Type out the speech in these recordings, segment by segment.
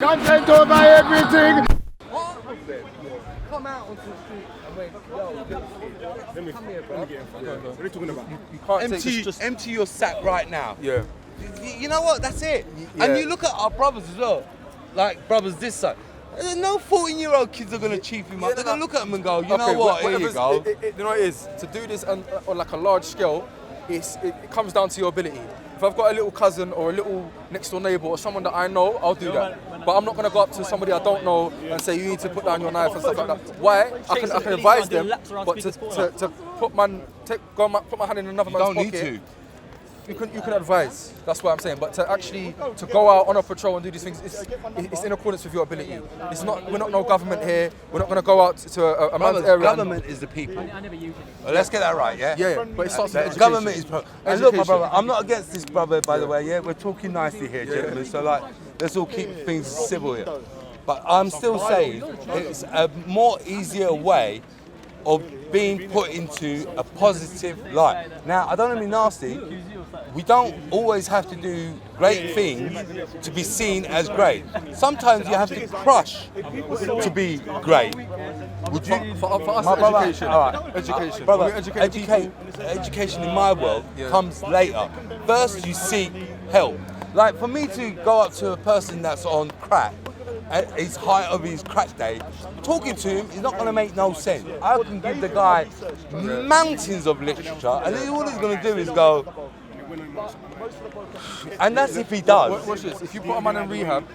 Content over everything. Come out onto the street and wait, come here, bro. What are you talking about? You can't empty your sack right now. Yeah. You know what? That's it. Yeah. And you look at our brothers as well, like brothers this side. No 14-year-old kids are gonna cheap him up. They're gonna look at him and go, you know what? Here you go. You know what it is? To do this on like a large scale, it comes down to your ability. If I've got a little cousin or a little next door neighbour or someone that I know, I'll do that. But I'm not gonna go up to somebody I don't know and say you need to put down your knife and stuff like that. Why? I can advise them, but to put my hand in another man's pocket. You don't need to. You can advise. That's what I'm saying. But to go out on a patrol and do these things, it's in accordance with your ability. It's not. We're not no government here. We're not going to go out to a man's area. Government is the people. Well, let's get that right, yeah. Yeah. But it starts with education. Government is. And look, my brother, I'm not against this brother, by the way. Yeah, we're talking nicely here, gentlemen. So like, let's all keep things civil here. But I'm still saying it's a more easier way of being put into a positive light. Now, I don't want to be nasty. We don't always have to do great things to be seen as great. Sometimes you have to crush to be great. Would you, for us, My brother, education. all right. Education. Brother, Educate education in my world comes later. First, you seek help. Like for me to go up to a person that's on crack, at his height of his crack day, talking to him is not going to make no sense. I can give the guy mountains of literature, and all he's going to do is go, and that's if he does. Watch this. If you put a man in rehab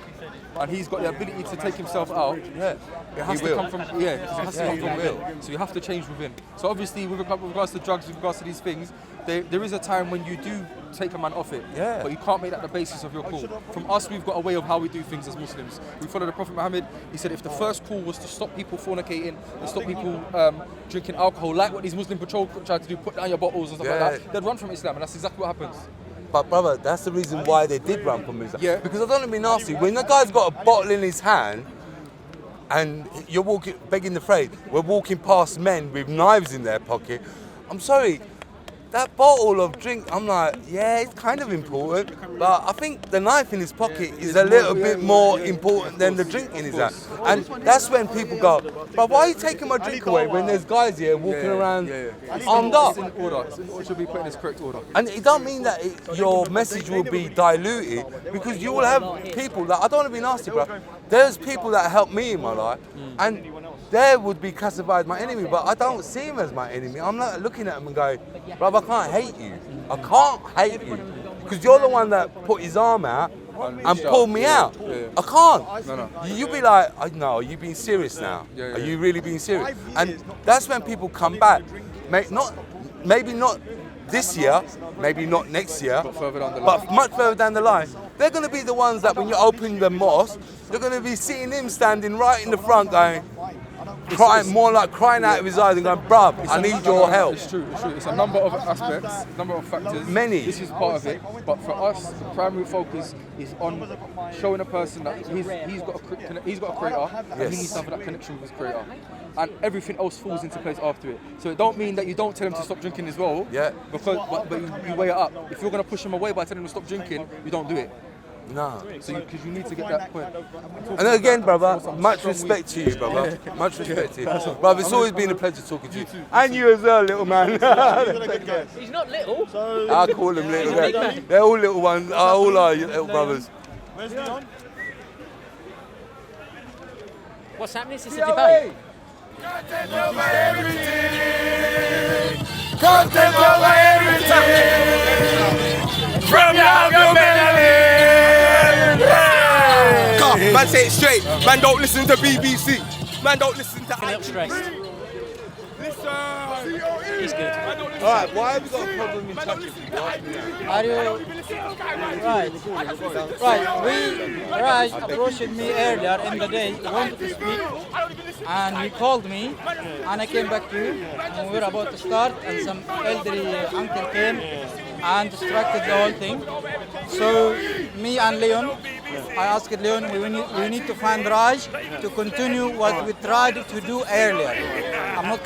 and he's got the ability to take himself out, Yeah, it has to come from it has to come from within. So you have to change within. So obviously, with regards to drugs, with regards to these things, there is a time when you do take a man off it. Yeah. But you can't make that the basis of your call. From us, we've got a way of how we do things as Muslims. We follow the Prophet Muhammad. He said if the first call was to stop people fornicating and stop people drinking alcohol, like what these Muslim patrol tried to do, put down your bottles and stuff like that, they'd run from Islam, and that's exactly what happens. But brother, that's the reason why they did run from Islam. Yeah. Because I don't want to be nasty. When the guy's got a bottle in his hand and you're walking, begging the phrase, we're walking past men with knives in their pocket. I'm sorry, that bottle of drink, I'm like, yeah, it's kind of important, but I think the knife in his pocket is a little bit more important than the drink in his hand. And that's when people go, but why are you taking my drink away when there's guys here walking around armed up? It's in order. It should be put in its correct order. And it don't mean that your message will be diluted, because you will have people that, I don't want to be nasty, bro. There's people that help me in my life, and they would be classified as my enemy, but I don't see him as my enemy. I'm not looking at him and going, bro, I can't hate you. I can't hate you. Because you're the one that put his arm out and pulled me out. I can't. No. You be like, no, are you being serious now? Are you really being serious? And that's when people come back. Maybe not this year, maybe not next year, But further down the line. but much further down the line. They're going to be the ones that when you open the mosque, they're going to be seeing him standing right in the front going, crying out of his eyes and going, bruv, I need your help. It's true. It's a number of aspects, number of factors. Many. This is part of it. But for us, the primary focus is on showing a person that he's got a creator, and he needs to have that connection with his creator. And everything else falls into place after it. So it don't mean that you don't tell him to stop drinking as well. Yeah. But you weigh it up. If you're going to push him away by telling him to stop drinking, you don't do it. No. So because you need to get that point. And again, brother, much respect to you, brother. Much respect to you. Brother, it's always been a pleasure talking to you. And you as well, little man. He's not little. I call them little. They're all little ones. All are little brothers. What's happening? Is this a debate? Content over everything. Content over everything. From now to Man, say it straight. Man, don't listen to BBC. Man, don't listen to A little stressed. He's good. Alright, why have you got a problem in touching? Are you right? Right. Raj approached me earlier in the day. He wanted to speak, and he called me, and I came back to you. And we were about to start, and some elderly uncle came and distracted the whole thing. So me and Leon, I asked Leon, we need to find Raj to continue what we tried to do earlier. I'm not